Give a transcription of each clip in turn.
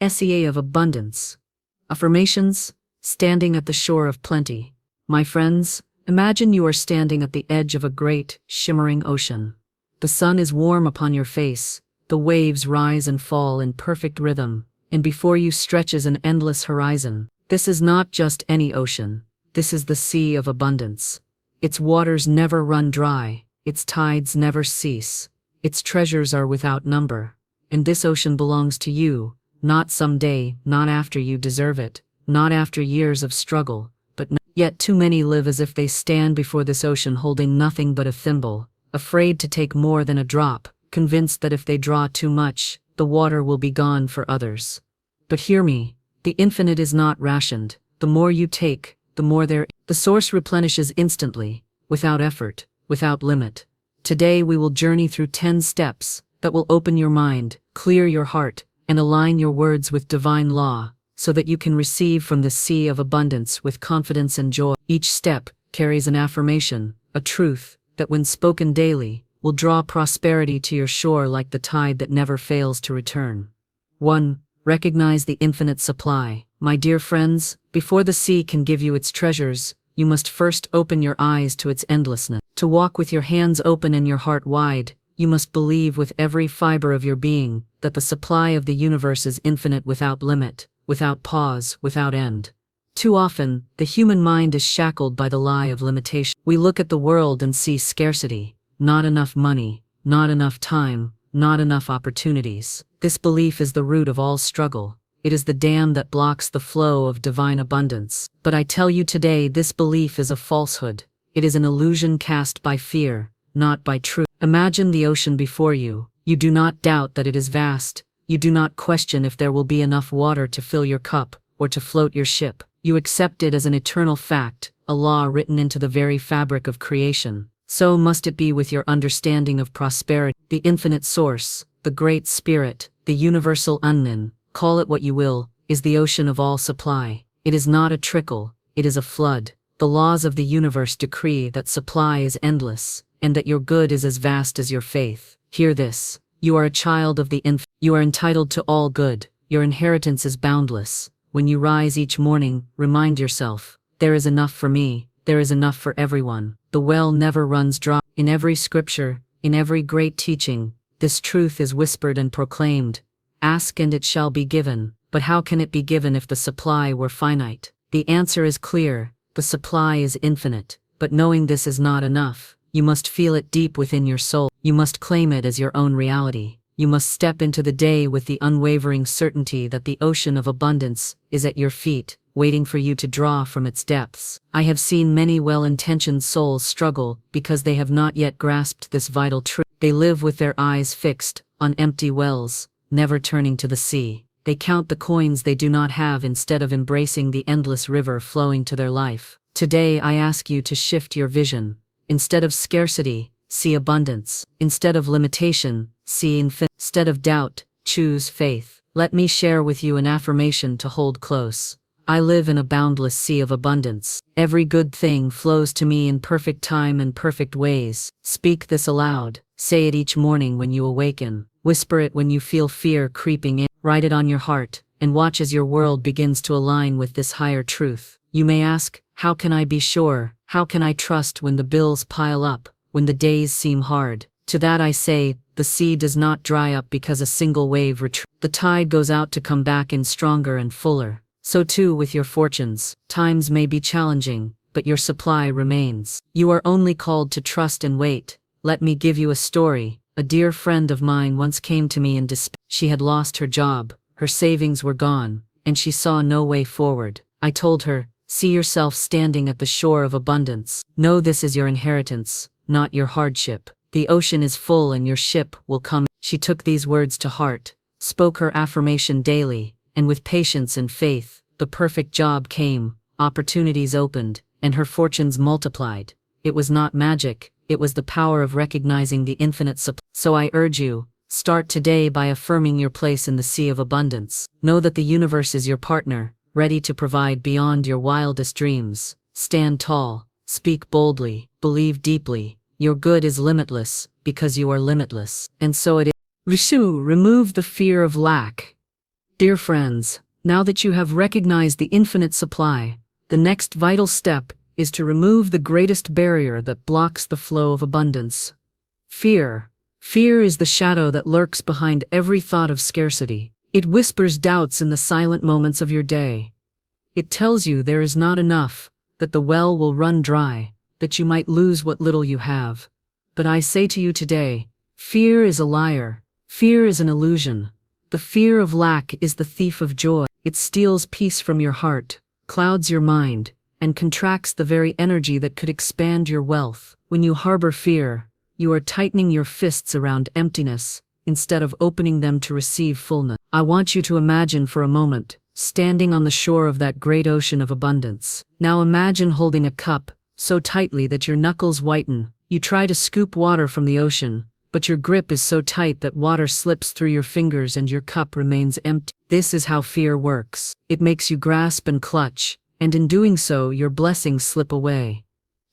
SEA of Abundance Affirmations, standing at the shore of plenty. My friends, imagine you are standing at the edge of a great, shimmering ocean. The sun is warm upon your face, the waves rise and fall in perfect rhythm, and before you stretches an endless horizon. This is not just any ocean, this is the Sea of Abundance. Its waters never run dry, its tides never cease, its treasures are without number. And this ocean belongs to you, not someday, not after you deserve it, not after years of struggle, but yet too many live as if they stand before this ocean holding nothing but a thimble, afraid to take more than a drop, convinced that if they draw too much, the water will be gone for others. But hear me, the infinite is not rationed. The more you take, the more there. The source replenishes instantly, without effort, without limit. Today we will journey through 10 steps that will open your mind, clear your heart, and align your words with divine law, so that you can receive from the Sea of Abundance with confidence and joy. Each step carries an affirmation, a truth, that when spoken daily, will draw prosperity to your shore like the tide that never fails to return. 1. Recognize the infinite supply. My dear friends, before the sea can give you its treasures, you must first open your eyes to its endlessness. To walk with your hands open and your heart wide, you must believe with every fiber of your being that the supply of the universe is infinite without limit, without pause, without end. Too often, the human mind is shackled by the lie of limitation. We look at the world and see scarcity, not enough money, not enough time, not enough opportunities. This belief is the root of all struggle. It is the dam that blocks the flow of divine abundance. But I tell you today, this belief is a falsehood. It is an illusion cast by fear, not by truth. Imagine the ocean before you. You do not doubt that it is vast. You do not question if there will be enough water to fill your cup or to float your ship. You accept it as an eternal fact, a law written into the very fabric of creation. So must it be with your understanding of prosperity. The infinite source, the great spirit, the universal unknown, call it what you will, is the ocean of all supply. It is not a trickle, it is a flood. The laws of the universe decree that supply is endless, and that your good is as vast as your faith. Hear this. You are a child of the infinite. You are entitled to all good. Your inheritance is boundless. When you rise each morning, remind yourself, there is enough for me, there is enough for everyone. The well never runs dry. In every scripture, in every great teaching, this truth is whispered and proclaimed. Ask and it shall be given. But how can it be given if the supply were finite? The answer is clear. The supply is infinite. But knowing this is not enough. You must feel it deep within your soul. You must claim it as your own reality. You must step into the day with the unwavering certainty that the ocean of abundance is at your feet, waiting for you to draw from its depths. I have seen many well-intentioned souls struggle because they have not yet grasped this vital truth. They live with their eyes fixed on empty wells, never turning to the sea. They count the coins they do not have instead of embracing the endless river flowing to their life. Today I ask you to shift your vision. Instead of scarcity, see abundance. Instead of limitation, see infinity. Instead of doubt, choose faith. Let me share with you an affirmation to hold close. I live in a boundless sea of abundance. Every good thing flows to me in perfect time and perfect ways. Speak this aloud. Say it each morning when you awaken. Whisper it when you feel fear creeping in. Write it on your heart, and watch as your world begins to align with this higher truth. You may ask, how can I be sure? How can I trust when the bills pile up, when the days seem hard? To that I say, the sea does not dry up because a single wave retreats. The tide goes out to come back in stronger and fuller. So too with your fortunes. Times may be challenging, but your supply remains. You are only called to trust and wait. Let me give you a story. A dear friend of mine once came to me in despair. She had lost her job, her savings were gone, and she saw no way forward. I told her, see yourself standing at the shore of abundance. Know this is your inheritance, not your hardship. The ocean is full and your ship will come. She took these words to heart, spoke her affirmation daily, and with patience and faith, the perfect job came, opportunities opened, and her fortunes multiplied. It was not magic, it was the power of recognizing the infinite supply. So I urge you, start today by affirming your place in the sea of abundance. Know that the universe is your partner, ready to provide beyond your wildest dreams. Stand tall, speak boldly, believe deeply. Your good is limitless, because you are limitless. And so it is. Rishu, remove the fear of lack. Dear friends, now that you have recognized the infinite supply, the next vital step is to remove the greatest barrier that blocks the flow of abundance. Fear. Fear is the shadow that lurks behind every thought of scarcity. It whispers doubts in the silent moments of your day. It tells you there is not enough, that the well will run dry, that you might lose what little you have. But I say to you today, fear is a liar. Fear is an illusion. The fear of lack is the thief of joy. It steals peace from your heart, clouds your mind, and contracts the very energy that could expand your wealth. When you harbor fear, you are tightening your fists around emptiness, instead of opening them to receive fullness. I want you to imagine for a moment, standing on the shore of that great ocean of abundance. Now imagine holding a cup, so tightly that your knuckles whiten. You try to scoop water from the ocean, but your grip is so tight that water slips through your fingers and your cup remains empty. This is how fear works. It makes you grasp and clutch, and in doing so your blessings slip away.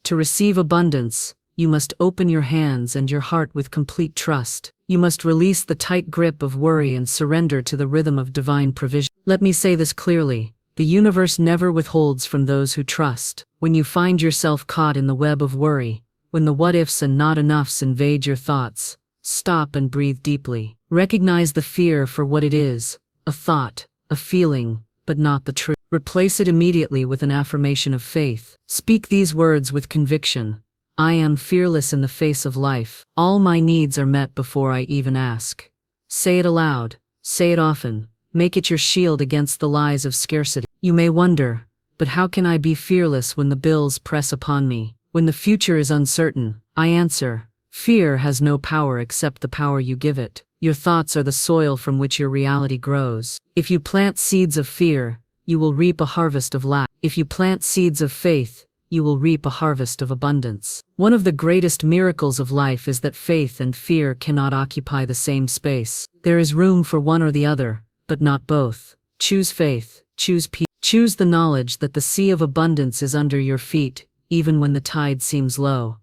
To receive abundance, you must open your hands and your heart with complete trust. You must release the tight grip of worry and surrender to the rhythm of divine provision. Let me say this clearly. The universe never withholds from those who trust. When you find yourself caught in the web of worry, when the what-ifs and not-enoughs invade your thoughts, stop and breathe deeply. Recognize the fear for what it is, a thought, a feeling, but not the truth. Replace it immediately with an affirmation of faith. Speak these words with conviction. I am fearless in the face of life. All my needs are met before I even ask. Say it aloud. Say it often. Make it your shield against the lies of scarcity. You may wonder, but how can I be fearless when the bills press upon me? When the future is uncertain? I answer, fear has no power except the power you give it. Your thoughts are the soil from which your reality grows. If you plant seeds of fear, you will reap a harvest of lack. If you plant seeds of faith, you will reap a harvest of abundance. One of the greatest miracles of life is that faith and fear cannot occupy the same space. There is room for one or the other, but not both. Choose faith, choose peace, choose the knowledge that the sea of abundance is under your feet, even when the tide seems low.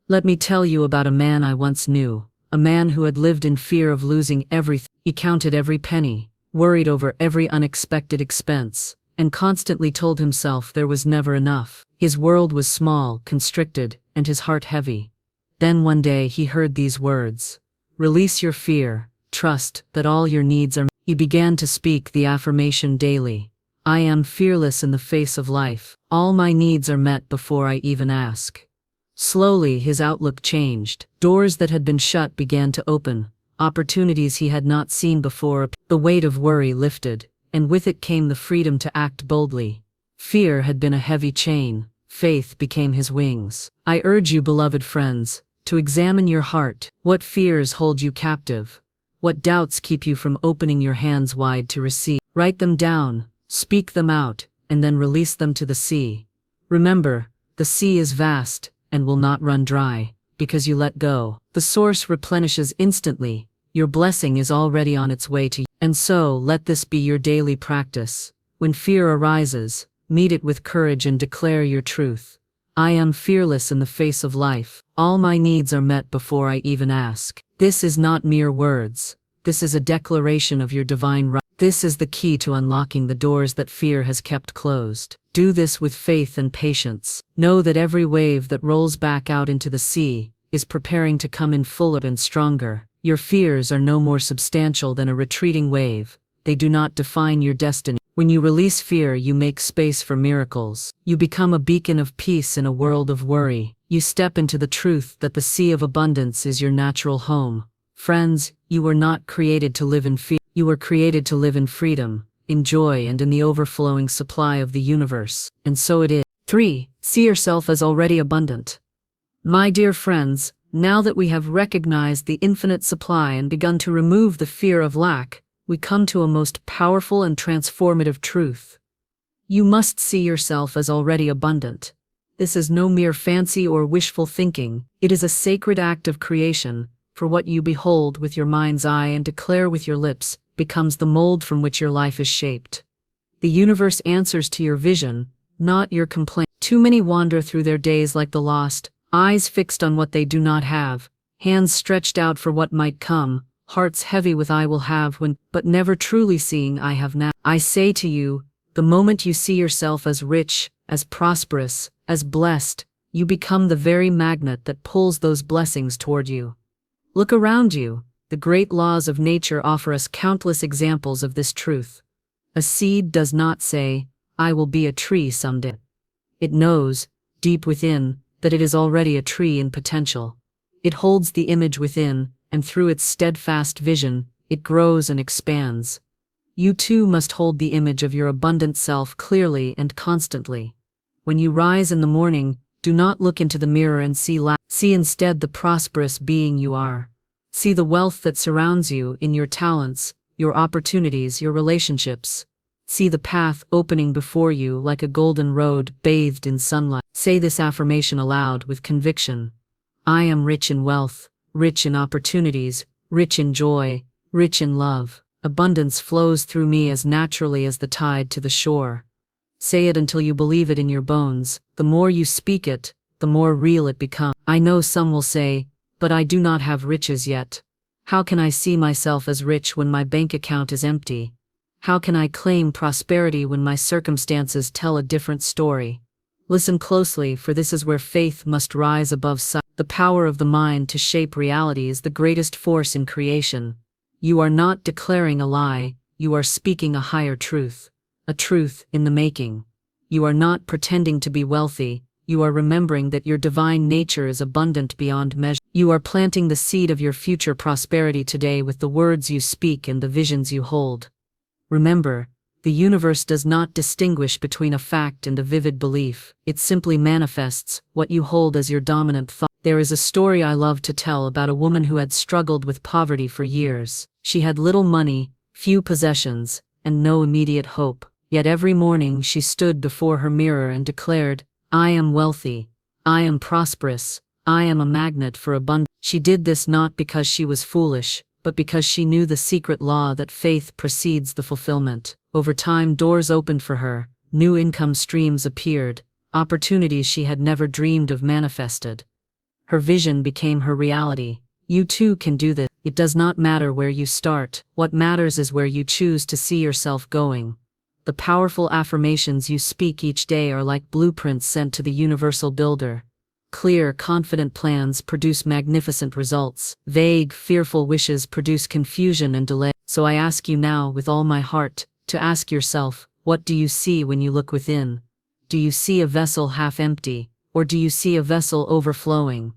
Let me tell you about a man I once knew, a man who had lived in fear of losing everything. He counted every penny, worried over every unexpected expense, and constantly told himself there was never enough. His world was small, constricted, and his heart heavy. Then one day he heard these words, "Release your fear, trust that all your needs are met." He began to speak the affirmation daily. I am fearless in the face of life. All my needs are met before I even ask. Slowly his outlook changed. Doors that had been shut began to open, opportunities he had not seen before. The weight of worry lifted, and with it came the freedom to act boldly. Fear had been a heavy chain. Faith became his wings. I urge you, beloved friends, to examine your heart. What fears hold you captive? What doubts keep you from opening your hands wide to receive? Write them down, speak them out, and then release them to the sea. Remember, the sea is vast and will not run dry, because you let go. The source replenishes instantly. Your blessing is already on its way to you. And so, let this be your daily practice. When fear arises, meet it with courage and declare your truth. I am fearless in the face of life. All my needs are met before I even ask. This is not mere words. This is a declaration of your divine right. This is the key to unlocking the doors that fear has kept closed. Do this with faith and patience. Know that every wave that rolls back out into the sea is preparing to come in fuller and stronger. Your fears are no more substantial than a retreating wave. They do not define your destiny. When you release fear, you make space for miracles. You become a beacon of peace in a world of worry. You step into the truth that the sea of abundance is your natural home. Friends, you were not created to live in fear. You were created to live in freedom, in joy, and in the overflowing supply of the universe. And so it is. 3. See yourself as already abundant. My dear friends, now that we have recognized the infinite supply and begun to remove the fear of lack, we come to a most powerful and transformative truth. You must see yourself as already abundant. This is no mere fancy or wishful thinking. It is a sacred act of creation, for what you behold with your mind's eye and declare with your lips becomes the mold from which your life is shaped. The universe answers to your vision, not your complaint. Too many wander through their days like the lost, eyes fixed on what they do not have, hands stretched out for what might come, hearts heavy with I will have when, but never truly seeing I have now. I say to you, the moment you see yourself as rich, as prosperous, as blessed, you become the very magnet that pulls those blessings toward you. Look around you. The great laws of nature offer us countless examples of this truth. A seed does not say, I will be a tree someday. It knows, deep within, that it is already a tree in potential. It holds the image within, and through its steadfast vision, it grows and expands. You too must hold the image of your abundant self clearly and constantly. When you rise in the morning, do not look into the mirror and see lack. See instead the prosperous being you are. See the wealth that surrounds you in your talents, your opportunities, your relationships. See the path opening before you like a golden road bathed in sunlight. Say this affirmation aloud with conviction. I am rich in wealth, rich in opportunities, rich in joy, rich in love. Abundance flows through me as naturally as the tide to the shore. Say it until you believe it in your bones. The more you speak it, the more real it becomes. I know some will say, but I do not have riches yet. How can I see myself as rich when my bank account is empty? How can I claim prosperity when my circumstances tell a different story? Listen closely, for this is where faith must rise above sight. The power of the mind to shape reality is the greatest force in creation. You are not declaring a lie, you are speaking a higher truth. A truth in the making. You are not pretending to be wealthy, you are remembering that your divine nature is abundant beyond measure. You are planting the seed of your future prosperity today with the words you speak and the visions you hold. Remember, the universe does not distinguish between a fact and a vivid belief. It simply manifests what you hold as your dominant thought. There is a story I love to tell about a woman who had struggled with poverty for years. She had little money, few possessions, and no immediate hope. Yet every morning she stood before her mirror and declared, I am wealthy, I am prosperous, I am a magnet for abundance. She did this not because she was foolish, but because she knew the secret law that faith precedes the fulfillment. Over time, doors opened for her, new income streams appeared, opportunities she had never dreamed of manifested. Her vision became her reality. You too can do this. It does not matter where you start. What matters is where you choose to see yourself going. The powerful affirmations you speak each day are like blueprints sent to the universal builder. Clear, confident plans produce magnificent results. Vague, fearful wishes produce confusion and delay. So I ask you now, with all my heart, to ask yourself, what do you see when you look within? Do you see a vessel half empty, or do you see a vessel overflowing?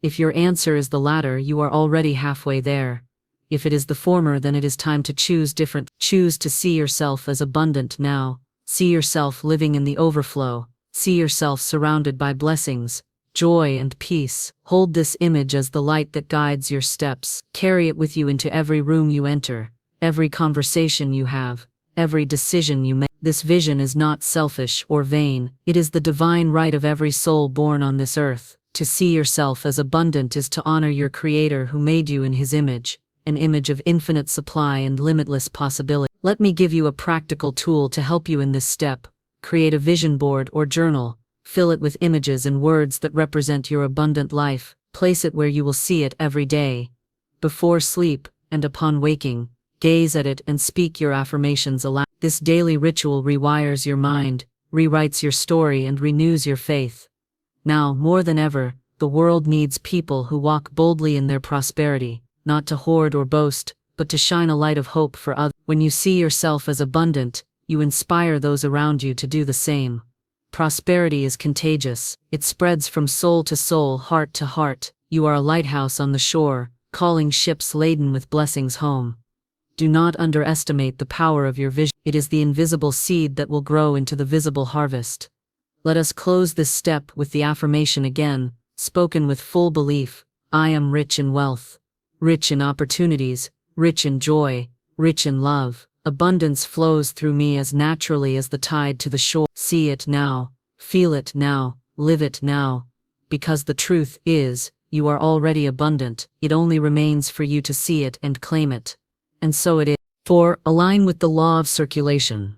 If your answer is the latter, you are already halfway there. If it is the former, then it is time to choose different. Choose to see yourself as abundant now. See yourself living in the overflow. See yourself surrounded by blessings, joy and peace. Hold this image as the light that guides your steps. Carry it with you into every room you enter, every conversation you have, every decision you make. This vision is not selfish or vain. It is the divine right of every soul born on this earth. To see yourself as abundant is to honor your Creator who made you in His image, an image of infinite supply and limitless possibility. Let me give you a practical tool to help you in this step. Create a vision board or journal. Fill it with images and words that represent your abundant life. Place it where you will see it every day. Before sleep and upon waking, gaze at it and speak your affirmations aloud. This daily ritual rewires your mind, rewrites your story, and renews your faith. Now, more than ever, the world needs people who walk boldly in their prosperity, not to hoard or boast, but to shine a light of hope for others. When you see yourself as abundant, you inspire those around you to do the same. Prosperity is contagious. It spreads from soul to soul, heart to heart. You are a lighthouse on the shore, calling ships laden with blessings home. Do not underestimate the power of your vision. It is the invisible seed that will grow into the visible harvest. Let us close this step with the affirmation again, spoken with full belief. I am rich in wealth, rich in opportunities, rich in joy, rich in love. Abundance flows through me as naturally as the tide to the shore. See it now, feel it now, live it now. Because the truth is, you are already abundant. It only remains for you to see it and claim it. And so it is. 4. Align with the law of circulation.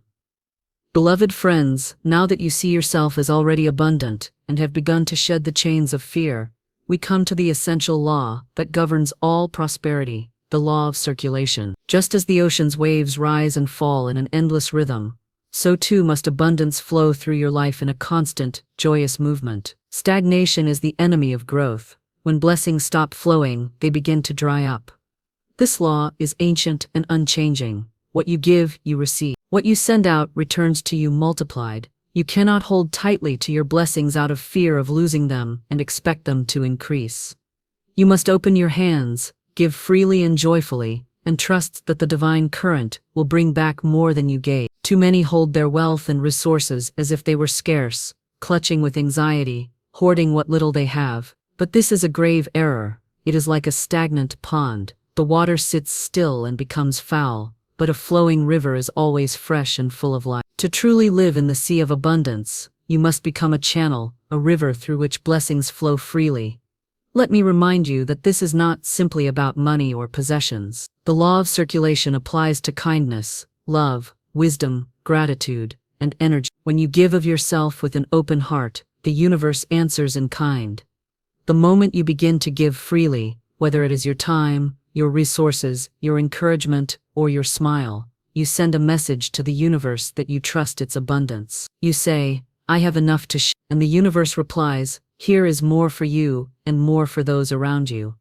Beloved friends, now that you see yourself as already abundant and have begun to shed the chains of fear, we come to the essential law that governs all prosperity, the law of circulation. Just as the ocean's waves rise and fall in an endless rhythm, so too must abundance flow through your life in a constant, joyous movement. Stagnation is the enemy of growth. When blessings stop flowing, they begin to dry up. This law is ancient and unchanging. What you give, you receive. What you send out returns to you multiplied. You cannot hold tightly to your blessings out of fear of losing them and expect them to increase. You must open your hands, give freely and joyfully, and trust that the divine current will bring back more than you gave. Too many hold their wealth and resources as if they were scarce, clutching with anxiety, hoarding what little they have. But this is a grave error. It is like a stagnant pond. The water sits still and becomes foul, but a flowing river is always fresh and full of life. To truly live in the sea of abundance, you must become a channel, a river through which blessings flow freely. Let me remind you that this is not simply about money or possessions. The law of circulation applies to kindness, love, wisdom, gratitude, and energy. When you give of yourself with an open heart, the universe answers in kind. The moment you begin to give freely, whether it is your time, your resources, your encouragement, or your smile, you send a message to the universe that you trust its abundance. You say, "I have enough to share," and the universe replies, "Here is more for you, and more for those around you."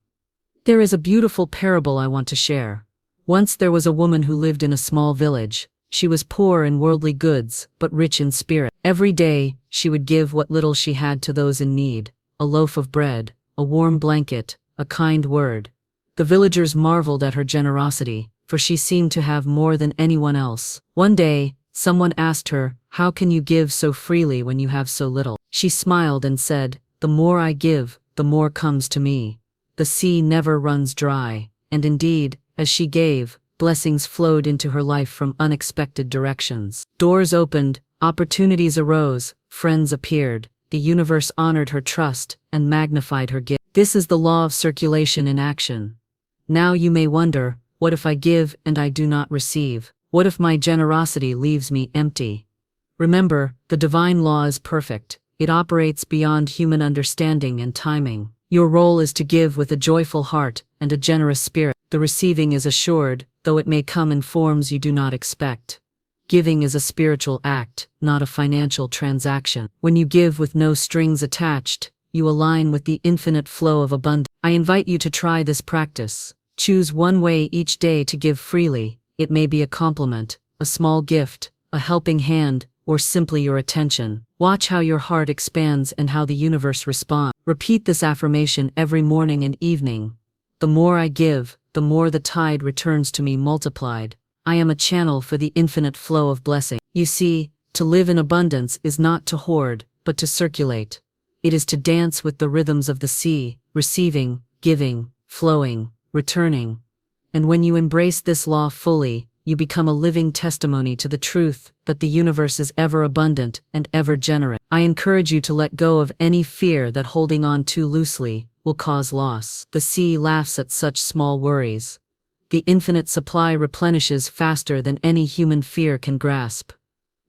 There is a beautiful parable I want to share. Once there was a woman who lived in a small village. She was poor in worldly goods, but rich in spirit. Every day, she would give what little she had to those in need: a loaf of bread, a warm blanket, a kind word. The villagers marveled at her generosity, for she seemed to have more than anyone else. One day, someone asked her, "How can you give so freely when you have so little?" She smiled and said, "The more I give, the more comes to me. The sea never runs dry." And indeed, as she gave, blessings flowed into her life from unexpected directions. Doors opened, opportunities arose, friends appeared. The universe honored her trust and magnified her gift. This is the law of circulation in action. Now you may wonder, what if I give and I do not receive? What if my generosity leaves me empty? Remember, the divine law is perfect. It operates beyond human understanding and timing. Your role is to give with a joyful heart and a generous spirit. The receiving is assured, though it may come in forms you do not expect. Giving is a spiritual act, not a financial transaction. When you give with no strings attached, you align with the infinite flow of abundance. I invite you to try this practice. Choose one way each day to give freely. It may be a compliment, a small gift, a helping hand, or simply your attention. Watch how your heart expands and how the universe responds. Repeat this affirmation every morning and evening. The more I give, the more the tide returns to me multiplied. I am a channel for the infinite flow of blessing. You see, to live in abundance is not to hoard, but to circulate. It is to dance with the rhythms of the sea, receiving, giving, flowing, returning. And when you embrace this law fully, you become a living testimony to the truth that the universe is ever abundant and ever generous. I encourage you to let go of any fear that holding on too loosely will cause loss. The sea laughs at such small worries. The infinite supply replenishes faster than any human fear can grasp.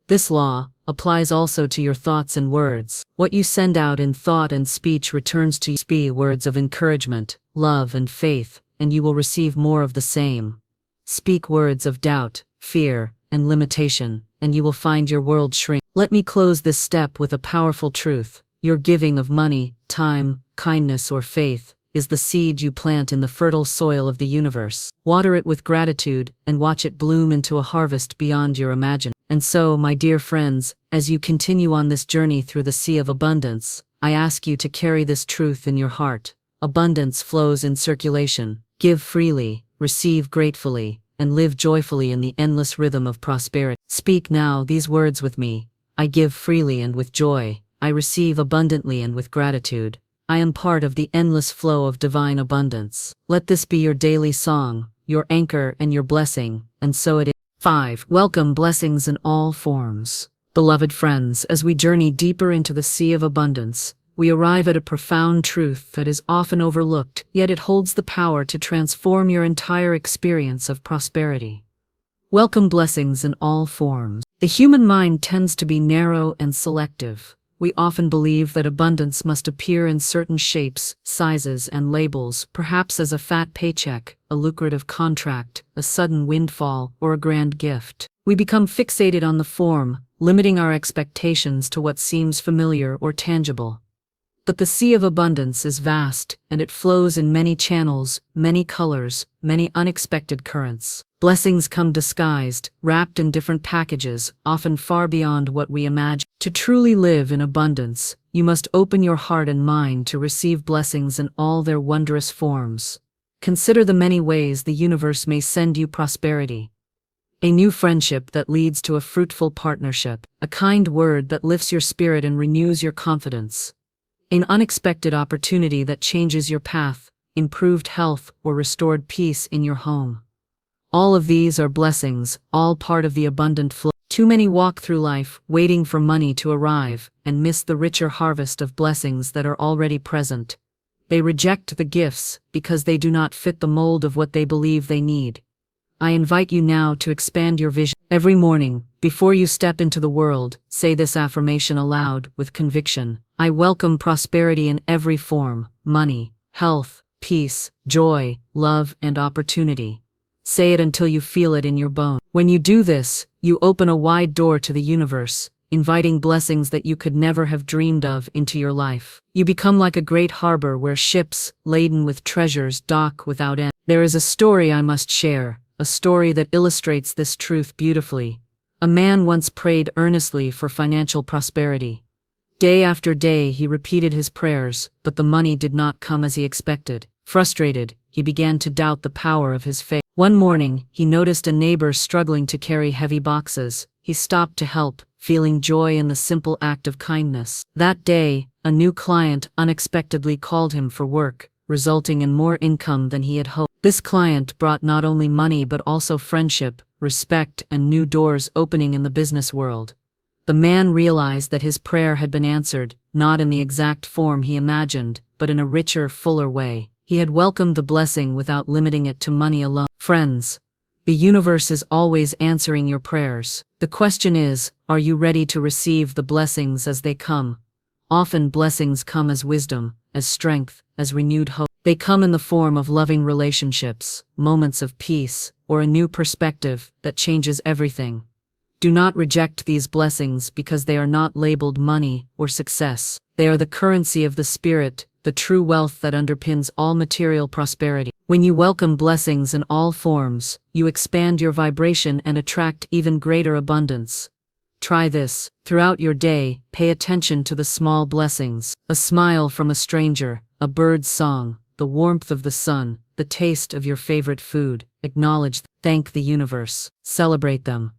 This law applies also to your thoughts and words. What you send out in thought and speech returns to you. Speak words of encouragement, love, and faith, and you will receive more of the same. Speak words of doubt, fear, and limitation, and you will find your world shrink. Let me close this step with a powerful truth. Your giving of money, time, kindness, or faith is the seed you plant in the fertile soil of the universe. Water it with gratitude and watch it bloom into a harvest beyond your imagination. And so, my dear friends, as you continue on this journey through the sea of abundance, I ask you to carry this truth in your heart. Abundance flows in circulation. Give freely, receive gratefully, and live joyfully in the endless rhythm of prosperity. Speak now these words with me. I give freely and with joy. I receive abundantly and with gratitude. I am part of the endless flow of divine abundance. Let this be your daily song, your anchor and your blessing, and so it is. 5. Welcome blessings in all forms. Beloved friends, as we journey deeper into the sea of abundance, we arrive at a profound truth that is often overlooked, yet it holds the power to transform your entire experience of prosperity. Welcome blessings in all forms. The human mind tends to be narrow and selective. we often believe that abundance must appear in certain shapes, sizes, and labels, perhaps as a fat paycheck, a lucrative contract, a sudden windfall, or a grand gift. We become fixated on the form, limiting our expectations to what seems familiar or tangible. But the sea of abundance is vast, and it flows in many channels, many colors, many unexpected currents. Blessings come disguised, wrapped in different packages, often far beyond what we imagine. To truly live in abundance, you must open your heart and mind to receive blessings in all their wondrous forms. Consider the many ways the universe may send you prosperity. A new friendship that leads to a fruitful partnership, a kind word that lifts your spirit and renews your confidence. An unexpected opportunity that changes your path, improved health, or restored peace in your home. All of these are blessings, all part of the abundant flow. Too many walk through life, waiting for money to arrive, and miss the richer harvest of blessings that are already present. They reject the gifts because they do not fit the mold of what they believe they need. I invite you now to expand your vision. Every morning, before you step into the world, say this affirmation aloud with conviction. I welcome prosperity in every form: money, health, peace, joy, love, and opportunity. Say it until you feel it in your bones. When you do this, you open a wide door to the universe, inviting blessings that you could never have dreamed of into your life. You become like a great harbor where ships, laden with treasures, dock without end. There is a story I must share, a story that illustrates this truth beautifully. A man once prayed earnestly for financial prosperity. Day after day he repeated his prayers, but the money did not come as he expected. Frustrated, he began to doubt the power of his faith. One morning, he noticed a neighbor struggling to carry heavy boxes. He stopped to help, feeling joy in the simple act of kindness. That day, a new client unexpectedly called him for work, resulting in more income than he had hoped. This client brought not only money but also friendship, respect, and new doors opening in the business world. The man realized that his prayer had been answered, not in the exact form he imagined, but in a richer, fuller way. He had welcomed the blessing without limiting it to money alone. Friends, the universe is always answering your prayers. The question is, are you ready to receive the blessings as they come? Often blessings come as wisdom, as strength, as renewed hope. They come in the form of loving relationships, moments of peace, or a new perspective that changes everything. Do not reject these blessings because they are not labeled money or success. They are the currency of the spirit, the true wealth that underpins all material prosperity. When you welcome blessings in all forms, you expand your vibration and attract even greater abundance. Try this. Throughout your day, pay attention to the small blessings. A smile from a stranger, a bird's song, the warmth of the sun, the taste of your favorite food. Acknowledge them. Thank the universe. Celebrate them.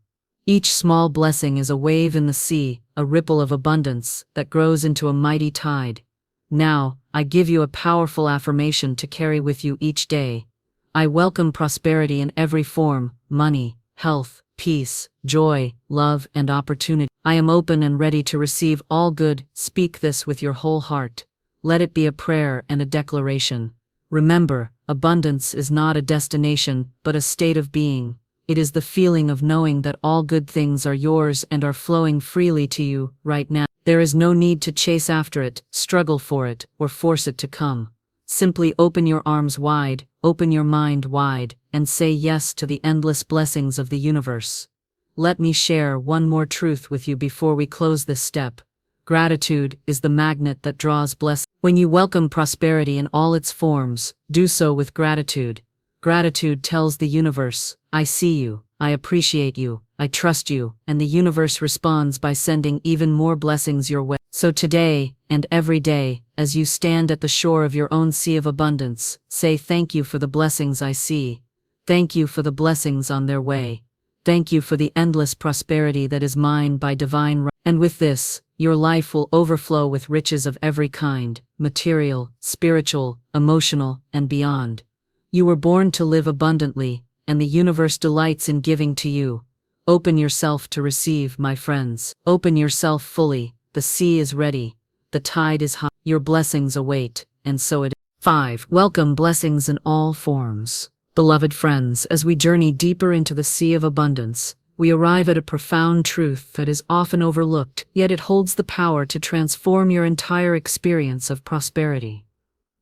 Each small blessing is a wave in the sea, a ripple of abundance that grows into a mighty tide. Now, I give you a powerful affirmation to carry with you each day. I welcome prosperity in every form: money, health, peace, joy, love, and opportunity. I am open and ready to receive all good. Speak this with your whole heart. Let it be a prayer and a declaration. Remember, abundance is not a destination, but a state of being. It is the feeling of knowing that all good things are yours and are flowing freely to you right now. There is no need to chase after it, struggle for it, or force it to come. Simply open your arms wide, open your mind wide, and say yes to the endless blessings of the universe. Let me share one more truth with you before we close this step. Gratitude is the magnet that draws blessings. When you welcome prosperity in all its forms, do so with gratitude. Gratitude tells the universe, I see you, I appreciate you, I trust you, and the universe responds by sending even more blessings your way. So today, and every day, as you stand at the shore of your own sea of abundance, say thank you for the blessings I see. Thank you for the blessings on their way. Thank you for the endless prosperity that is mine by divine right. And with this, your life will overflow with riches of every kind, material, spiritual, emotional, and beyond. You were born to live abundantly, and the universe delights in giving to you. Open yourself to receive, my friends. Open yourself fully. The sea is ready. The tide is high. Your blessings await, and so it is. 5. Welcome blessings in all forms. Beloved friends, as we journey deeper into the sea of abundance, we arrive at a profound truth that is often overlooked, yet it holds the power to transform your entire experience of prosperity.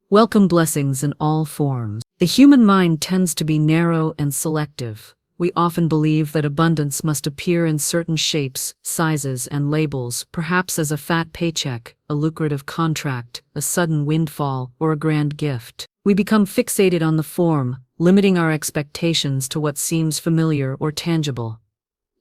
Welcome blessings in all forms. The human mind tends to be narrow and selective. We often believe that abundance must appear in certain shapes, sizes, and labels, perhaps as a fat paycheck, a lucrative contract, a sudden windfall, or a grand gift. We become fixated on the form, limiting our expectations to what seems familiar or tangible.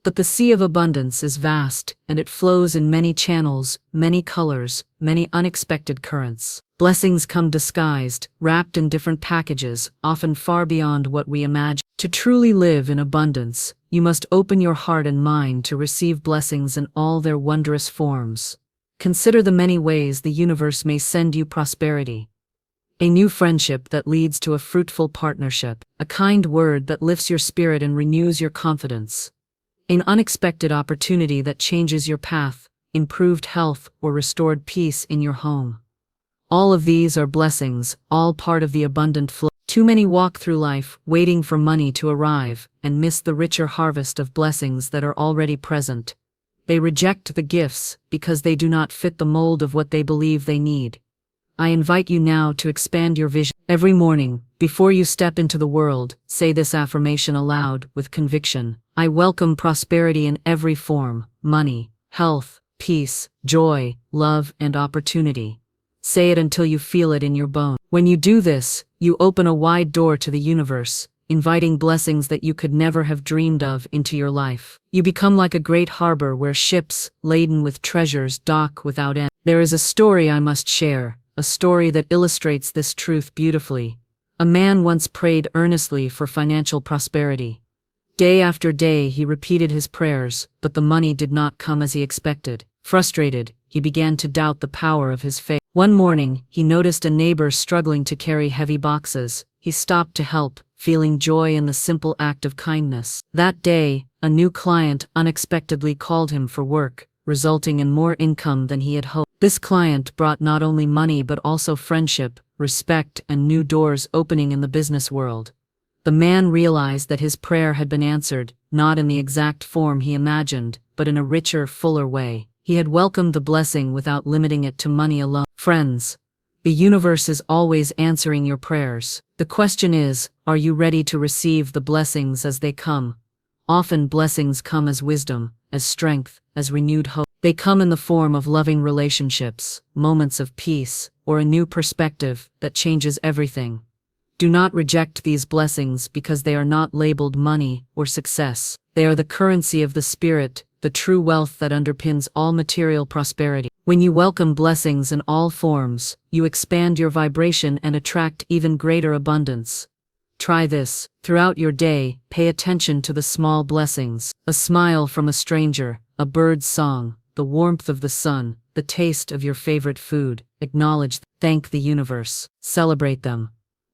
But the sea of abundance is vast, and it flows in many channels, many colors, many unexpected currents. Blessings come disguised, wrapped in different packages, often far beyond what we imagine. To truly live in abundance, you must open your heart and mind to receive blessings in all their wondrous forms. Consider the many ways the universe may send you prosperity. A new friendship that leads to a fruitful partnership, a kind word that lifts your spirit and renews your confidence. An unexpected opportunity that changes your path, improved health, or restored peace in your home. All of these are blessings, all part of the abundant flow. Too many walk through life, waiting for money to arrive, and miss the richer harvest of blessings that are already present. They reject the gifts because they do not fit the mold of what they believe they need. I invite you now to expand your vision. Every morning, before you step into the world, say this affirmation aloud with conviction. I welcome prosperity in every form: money, health, peace, joy, love, and opportunity. Say it until you feel it in your bones. When you do this, you open a wide door to the universe, inviting blessings that you could never have dreamed of into your life. You become like a great harbor where ships, laden with treasures, dock without end. There is a story I must share, a story that illustrates this truth beautifully. A man once prayed earnestly for financial prosperity. Day after day he repeated his prayers, but the money did not come as he expected. Frustrated, he began to doubt the power of his faith. One morning, he noticed a neighbor struggling to carry heavy boxes. He stopped to help, feeling joy in the simple act of kindness. That day, a new client unexpectedly called him for work, resulting in more income than he had hoped. This client brought not only money but also friendship, respect, and new doors opening in the business world. The man realized that his prayer had been answered, not in the exact form he imagined, but in a richer, fuller way. He had welcomed the blessing without limiting it to money alone. Friends, the universe is always answering your prayers. The question is, are you ready to receive the blessings as they come? Often blessings come as wisdom, as strength, as renewed hope. They come in the form of loving relationships, moments of peace, or a new perspective that changes everything. Do not reject these blessings because they are not labeled money or success. They are the currency of the spirit, the true wealth that underpins all material prosperity. When you welcome blessings in all forms, you expand your vibration and attract even greater abundance. Try this. Throughout your day, pay attention to the small blessings. A smile from a stranger, a bird's song, the warmth of the sun, the taste of your favorite food. Acknowledge them. Thank the universe. Celebrate them.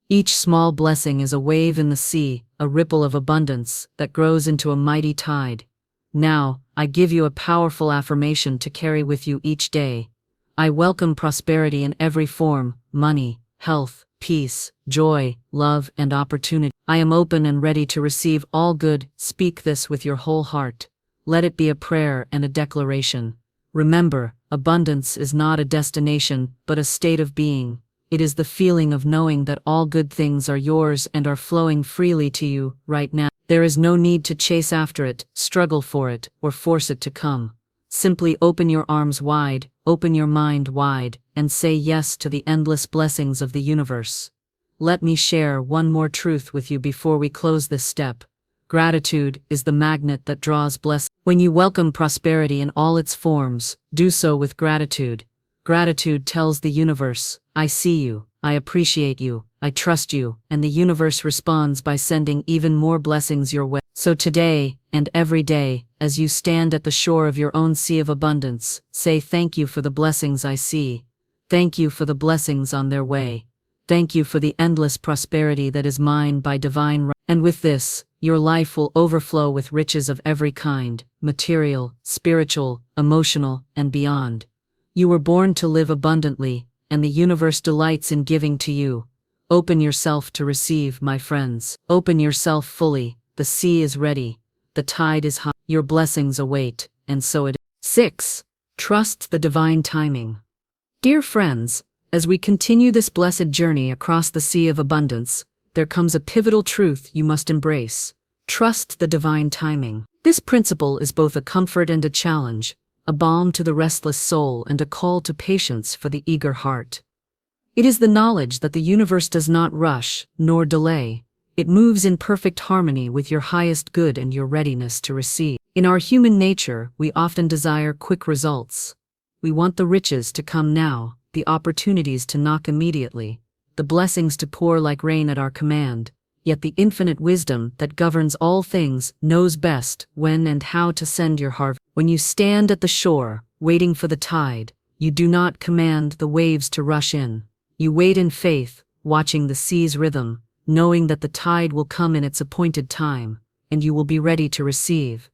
Each small blessing is a wave in the sea, a ripple of abundance that grows into a mighty tide. Now, I give you a powerful affirmation to carry with you each day. I welcome prosperity in every form: money, health, peace, joy, love, and opportunity. I am open and ready to receive all good. Speak this with your whole heart. Let it be a prayer and a declaration. Remember, abundance is not a destination, but a state of being. It is the feeling of knowing that all good things are yours and are flowing freely to you right now. There is no need to chase after it, struggle for it, or force it to come. Simply open your arms wide, open your mind wide, and say yes to the endless blessings of the universe. Let me share one more truth with you before we close this step. Gratitude is the magnet that draws blessings. When you welcome prosperity in all its forms, do so with gratitude. Gratitude tells the universe, I see you, I appreciate you, I trust you, and the universe responds by sending even more blessings your way. So today, and every day, as you stand at the shore of your own sea of abundance, say thank you for the blessings I see. Thank you for the blessings on their way. Thank you for the endless prosperity that is mine by divine right. And with this, your life will overflow with riches of every kind, material, spiritual, emotional, and beyond. You were born to live abundantly, and the universe delights in giving to you. Open yourself to receive, my friends. Open yourself fully. The sea is ready. The tide is high. your blessings await, and so it is. 6. Trust the divine timing. Dear friends, as we continue this blessed journey across the sea of abundance, there comes a pivotal truth you must embrace. Trust the divine timing. This principle is both a comfort and a challenge, a balm to the restless soul and a call to patience for the eager heart. It is the knowledge that the universe does not rush, nor delay. It moves in perfect harmony with your highest good and your readiness to receive. In our human nature, we often desire quick results. We want the riches to come now, the opportunities to knock immediately, the blessings to pour like rain at our command. Yet the infinite wisdom that governs all things knows best when and how to send your harvest. When you stand at the shore, waiting for the tide, you do not command the waves to rush in. You wait in faith, watching the sea's rhythm, knowing that the tide will come in its appointed time, and you will be ready to receive.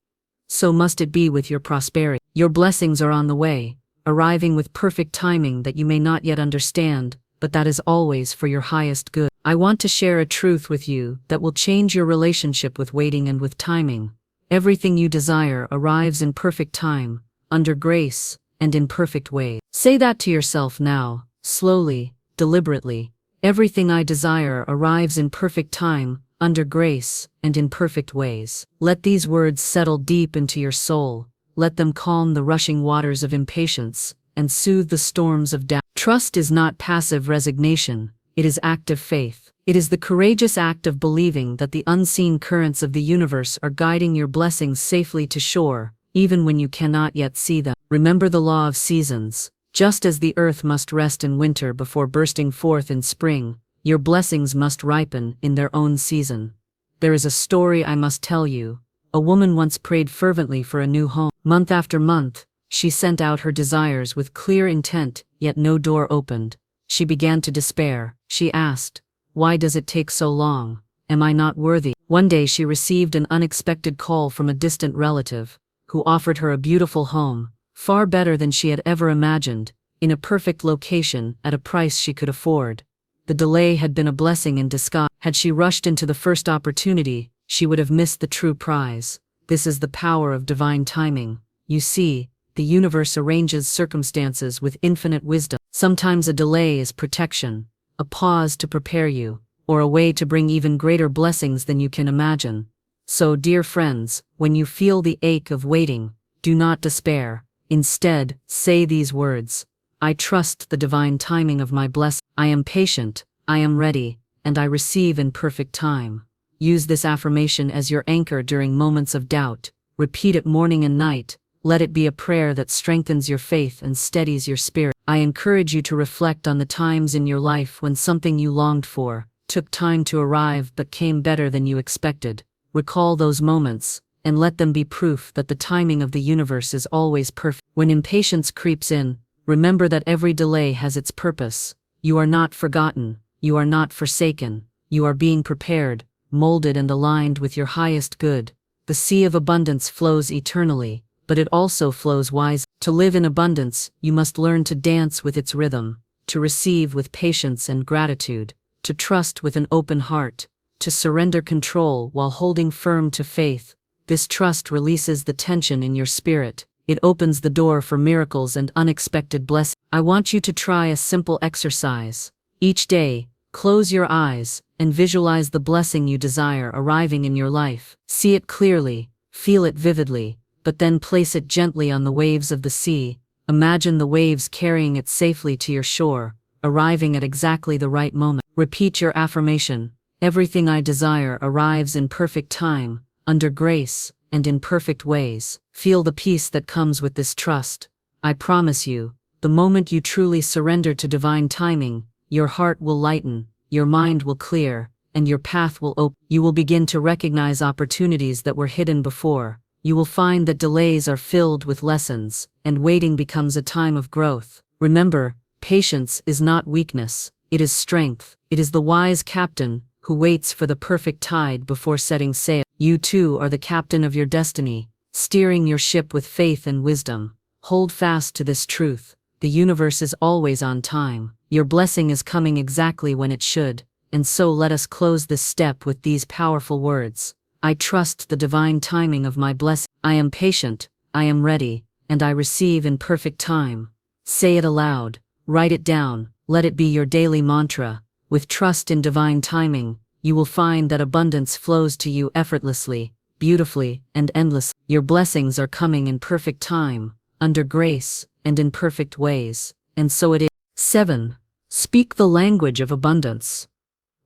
So must it be with your prosperity. Your blessings are on the way, arriving with perfect timing that you may not yet understand, but that is always for your highest good. I want to share a truth with you that will change your relationship with waiting and with timing. Everything you desire arrives in perfect time, under grace, and in perfect ways. Say that to yourself now, slowly, deliberately. Everything I desire arrives in perfect time, under grace, and in perfect ways. Let these words settle deep into your soul. Let them calm the rushing waters of impatience and soothe the storms of doubt. Trust is not passive resignation, it is active faith. It is the courageous act of believing that the unseen currents of the universe are guiding your blessings safely to shore, even when you cannot yet see them. Remember the law of seasons. Just as the earth must rest in winter before bursting forth in spring, your blessings must ripen in their own season. There is a story I must tell you. A woman once prayed fervently for a new home. Month after month, she sent out her desires with clear intent, yet no door opened. She began to despair. She asked, "Why does it take so long? Am I not worthy?" One day she received an unexpected call from a distant relative, who offered her a beautiful home, far better than she had ever imagined, in a perfect location at a price she could afford. The delay had been a blessing in disguise. Had she rushed into the first opportunity, she would have missed the true prize. This is the power of divine timing. You see, the universe arranges circumstances with infinite wisdom. Sometimes a delay is protection, a pause to prepare you, or a way to bring even greater blessings than you can imagine. So, dear friends, when you feel the ache of waiting, do not despair. Instead, say these words: I trust the divine timing of my blessing. I am patient, I am ready, and I receive in perfect time. Use this affirmation as your anchor during moments of doubt. Repeat it morning and night. Let it be a prayer that strengthens your faith and steadies your spirit. I encourage you to reflect on the times in your life when something you longed for took time to arrive but came better than you expected. Recall those moments, and let them be proof that the timing of the universe is always perfect. When impatience creeps in, remember that every delay has its purpose. You are not forgotten, you are not forsaken, you are being prepared, molded and aligned with your highest good. The sea of abundance flows eternally, but it also flows wisely. To live in abundance, you must learn to dance with its rhythm, to receive with patience and gratitude, to trust with an open heart, to surrender control while holding firm to faith. This trust releases the tension in your spirit. It opens the door for miracles and unexpected blessings. I want you to try a simple exercise. Each day, close your eyes and visualize the blessing you desire arriving in your life. See it clearly, feel it vividly, but then place it gently on the waves of the sea. Imagine the waves carrying it safely to your shore, arriving at exactly the right moment. Repeat your affirmation: everything I desire arrives in perfect time, under grace, and in perfect ways. Feel the peace that comes with this trust. I promise you, the moment you truly surrender to divine timing, your heart will lighten, your mind will clear, and your path will open. You will begin to recognize opportunities that were hidden before. You will find that delays are filled with lessons, and waiting becomes a time of growth. Remember, patience is not weakness, it is strength. It is the wise captain who waits for the perfect tide before setting sail. You too are the captain of your destiny, steering your ship with faith and wisdom. Hold fast to this truth: the universe is always on time. Your blessing is coming exactly when it should, and so let us close this step with these powerful words: I trust the divine timing of my blessing. I am patient, I am ready, and I receive in perfect time. Say it aloud, write it down, let it be your daily mantra. With trust in divine timing, you will find that abundance flows to you effortlessly, beautifully, and endlessly. Your blessings are coming in perfect time, under grace, and in perfect ways, and so it is. 7. Speak the language of abundance.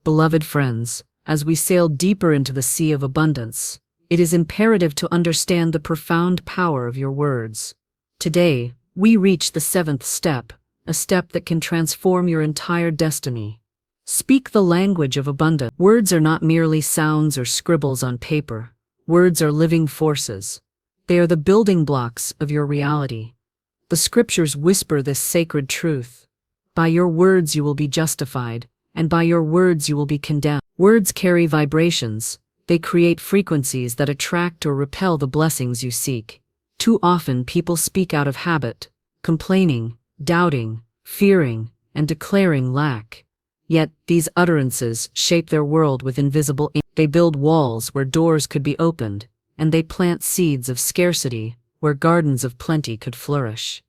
Beloved friends, as we sail deeper into the sea of abundance, it is imperative to understand the profound power of your words. Today, we reach the 7th step, a step that can transform your entire destiny. Speak the language of abundance. Words are not merely sounds or scribbles on paper. Words are living forces. They are the building blocks of your reality. The scriptures whisper this sacred truth. By your words you will be justified, and by your words you will be condemned. Words carry vibrations. They create frequencies that attract or repel the blessings you seek. Too often people speak out of habit, complaining, doubting, fearing, and declaring lack. Yet, these utterances shape their world with invisible ink. They build walls where doors could be opened, and they plant seeds of scarcity where gardens of plenty could flourish.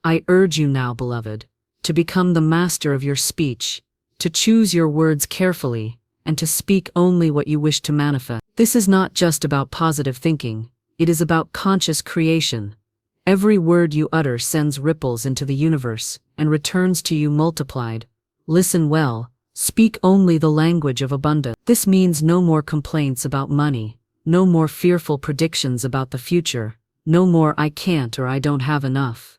I urge you now, beloved, to become the master of your speech, to choose your words carefully, and to speak only what you wish to manifest. This is not just about positive thinking, it is about conscious creation. Every word you utter sends ripples into the universe and returns to you multiplied. Listen well, speak only the language of abundance. This means no more complaints about money, no more fearful predictions about the future, no more I can't or I don't have enough.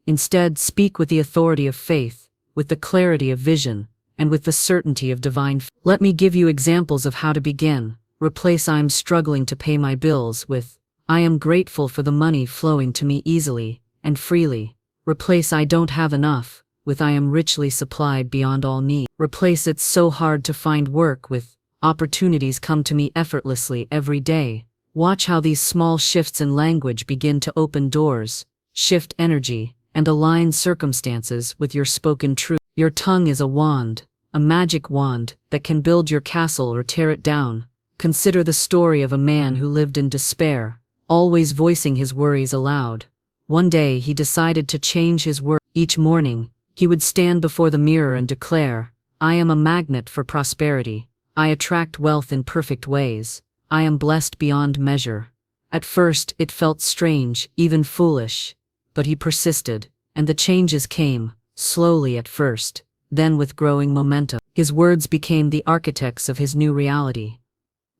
Instead, speak with the authority of faith, with the clarity of vision, and with the certainty of divine. Let me give you examples of how to begin. Replace I'm struggling to pay my bills with I am grateful for the money flowing to me easily and freely. Replace I don't have enough with I am richly supplied beyond all need. Replace it's so hard to find work with opportunities come to me effortlessly every day. Watch how these small shifts in language begin to open doors, shift energy, and align circumstances with your spoken truth. Your tongue is a wand, a magic wand that can build your castle or tear it down. Consider the story of a man who lived in despair, always voicing his worries aloud. One day he decided to change his words. Each morning, he would stand before the mirror and declare, I am a magnet for prosperity. I attract wealth in perfect ways. I am blessed beyond measure. At first, it felt strange, even foolish. But he persisted, and the changes came, slowly at first, then with growing momentum. His words became the architects of his new reality.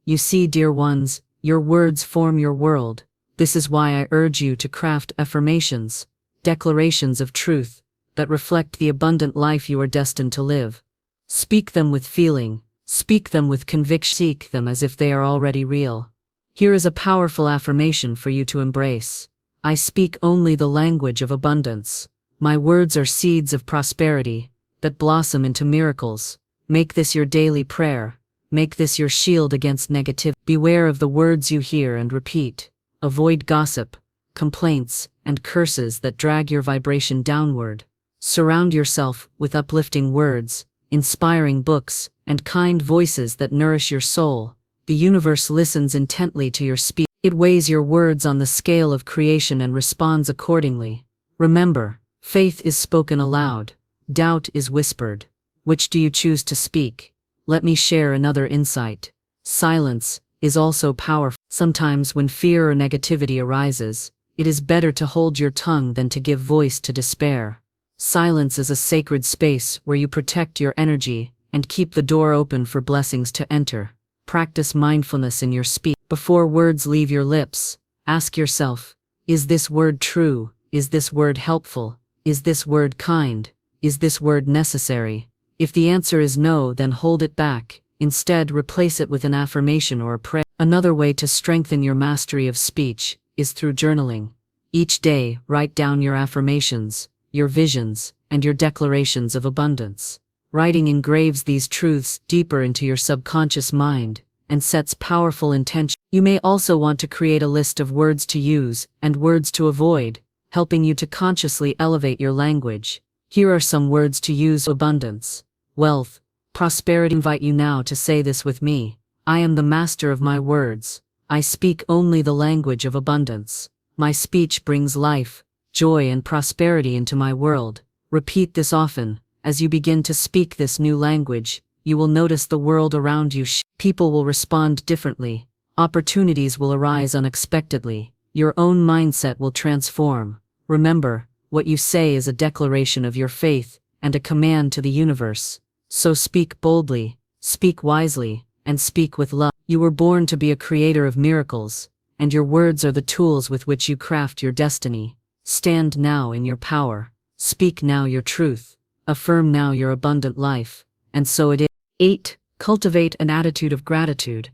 You see, dear ones, your words form your world. This is why I urge you to craft affirmations, declarations of truth, that reflect the abundant life you are destined to live. Speak them with feeling, speak them with conviction, seek them as if they are already real. Here is a powerful affirmation for you to embrace. I speak only the language of abundance. My words are seeds of prosperity that blossom into miracles. Make this your daily prayer. Make this your shield against negativity. Beware of the words you hear and repeat. Avoid gossip, complaints, and curses that drag your vibration downward. Surround yourself with uplifting words, inspiring books, and kind voices that nourish your soul. The universe listens intently to your speech. It weighs your words on the scale of creation and responds accordingly. Remember, faith is spoken aloud. Doubt is whispered. Which do you choose to speak? Let me share another insight. Silence is also powerful. Sometimes when fear or negativity arises, it is better to hold your tongue than to give voice to despair. Silence is a sacred space where you protect your energy and keep the door open for blessings to enter. Practice mindfulness in your speech. Before words leave your lips, ask yourself, is this word true? Is this word helpful? Is this word kind? Is this word necessary? If the answer is no, then hold it back. Instead, replace it with an affirmation or a prayer. Another way to strengthen your mastery of speech is through journaling. Each day, write down your affirmations, your visions, and your declarations of abundance. Writing engraves these truths deeper into your subconscious mind and sets powerful intention. You may also want to create a list of words to use and words to avoid, helping you to consciously elevate your language. Here are some words to use: abundance, wealth, prosperity. I invite you now to say this with me. I am the master of my words. I speak only the language of abundance. My speech brings life, joy, and prosperity into my world. Repeat this often. As you begin to speak this new language, you will notice the world around you. People will respond differently. Opportunities will arise unexpectedly. Your own mindset will transform. Remember, what you say is a declaration of your faith and a command to the universe. So speak boldly, speak wisely, and speak with love. You were born to be a creator of miracles, and your words are the tools with which you craft your destiny. Stand now in your power. Speak now your truth. Affirm now your abundant life. And so it is. 8. Cultivate an attitude of gratitude.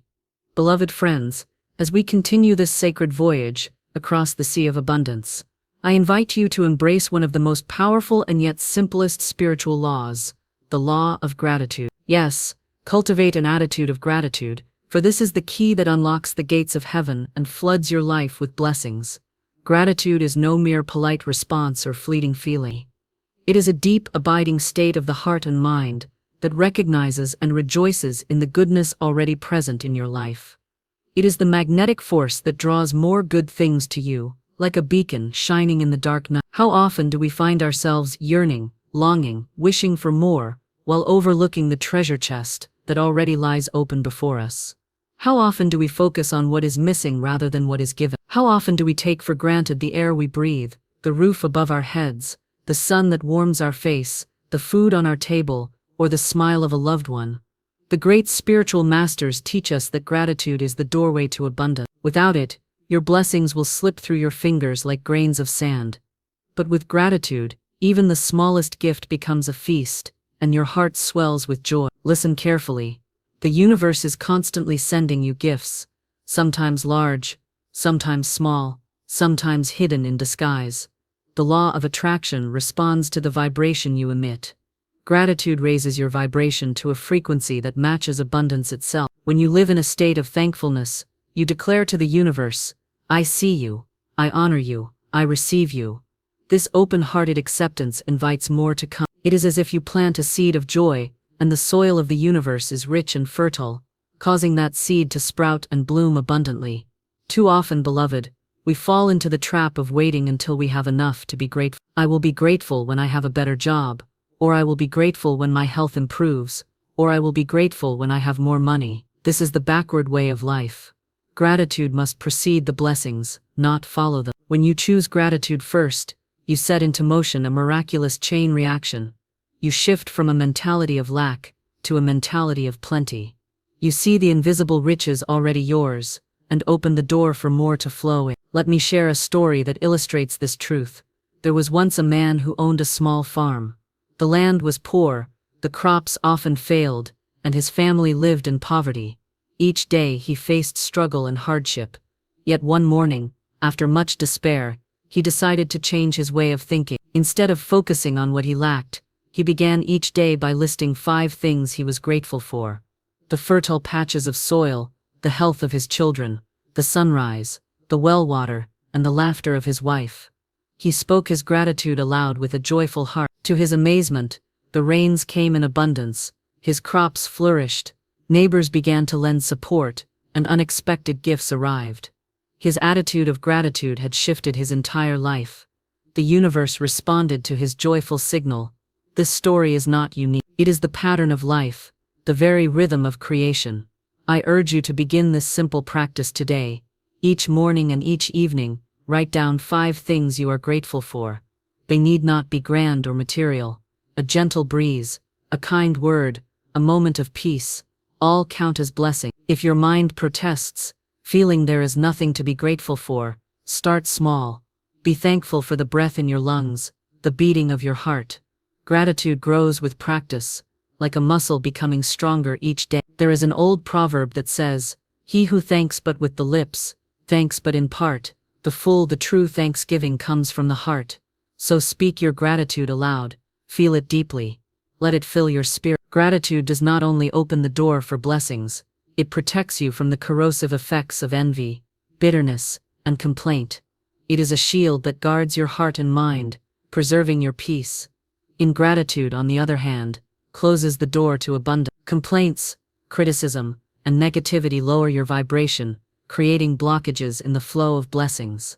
Beloved friends, as we continue this sacred voyage across the sea of abundance, I invite you to embrace one of the most powerful and yet simplest spiritual laws, the law of gratitude. Yes, cultivate an attitude of gratitude, for this is the key that unlocks the gates of heaven and floods your life with blessings. Gratitude is no mere polite response or fleeting feeling. It is a deep, abiding state of the heart and mind that recognizes and rejoices in the goodness already present in your life. It is the magnetic force that draws more good things to you, like a beacon shining in the dark night. How often do we find ourselves yearning, longing, wishing for more, while overlooking the treasure chest that already lies open before us? How often do we focus on what is missing rather than what is given? How often do we take for granted the air we breathe, the roof above our heads, the sun that warms our face, the food on our table, or the smile of a loved one? The great spiritual masters teach us that gratitude is the doorway to abundance. Without it, your blessings will slip through your fingers like grains of sand. But with gratitude, even the smallest gift becomes a feast, and your heart swells with joy. Listen carefully. The universe is constantly sending you gifts, sometimes large, sometimes small, sometimes hidden in disguise. The law of attraction responds to the vibration you emit. Gratitude raises your vibration to a frequency that matches abundance itself. When you live in a state of thankfulness, you declare to the universe, I see you, I honor you, I receive you. This open-hearted acceptance invites more to come. It is as if you plant a seed of joy, and the soil of the universe is rich and fertile, causing that seed to sprout and bloom abundantly. Too often, beloved, we fall into the trap of waiting until we have enough to be grateful. I will be grateful when I have a better job, or I will be grateful when my health improves, or I will be grateful when I have more money. This is the backward way of life. Gratitude must precede the blessings, not follow them. When you choose gratitude first, you set into motion a miraculous chain reaction. You shift from a mentality of lack to a mentality of plenty. You see the invisible riches already yours, and open the door for more to flow in. Let me share a story that illustrates this truth. There was once a man who owned a small farm. The land was poor, the crops often failed, and his family lived in poverty. Each day he faced struggle and hardship. Yet one morning, after much despair, he decided to change his way of thinking. Instead of focusing on what he lacked, he began each day by listing 5 things he was grateful for: the fertile patches of soil, the health of his children, the sunrise, the well water, and the laughter of his wife. He spoke his gratitude aloud with a joyful heart. To his amazement, the rains came in abundance, his crops flourished, neighbors began to lend support, and unexpected gifts arrived. His attitude of gratitude had shifted his entire life. The universe responded to his joyful signal. This story is not unique. It is the pattern of life, the very rhythm of creation. I urge you to begin this simple practice today. Each morning and each evening, write down 5 things you are grateful for. They need not be grand or material. A gentle breeze, a kind word, a moment of peace, all count as blessing. If your mind protests, feeling there is nothing to be grateful for, start small. Be thankful for the breath in your lungs, the beating of your heart. Gratitude grows with practice, like a muscle becoming stronger each day. There is an old proverb that says, "He who thanks but with the lips, thanks but in part. The true thanksgiving comes from the heart." So speak your gratitude aloud, feel it deeply, let it fill your spirit. Gratitude does not only open the door for blessings, it protects you from the corrosive effects of envy, bitterness, and complaint. It is a shield that guards your heart and mind, preserving your peace. Ingratitude, on the other hand, closes the door to abundance. Complaints, criticism, and negativity lower your vibration, creating blockages in the flow of blessings.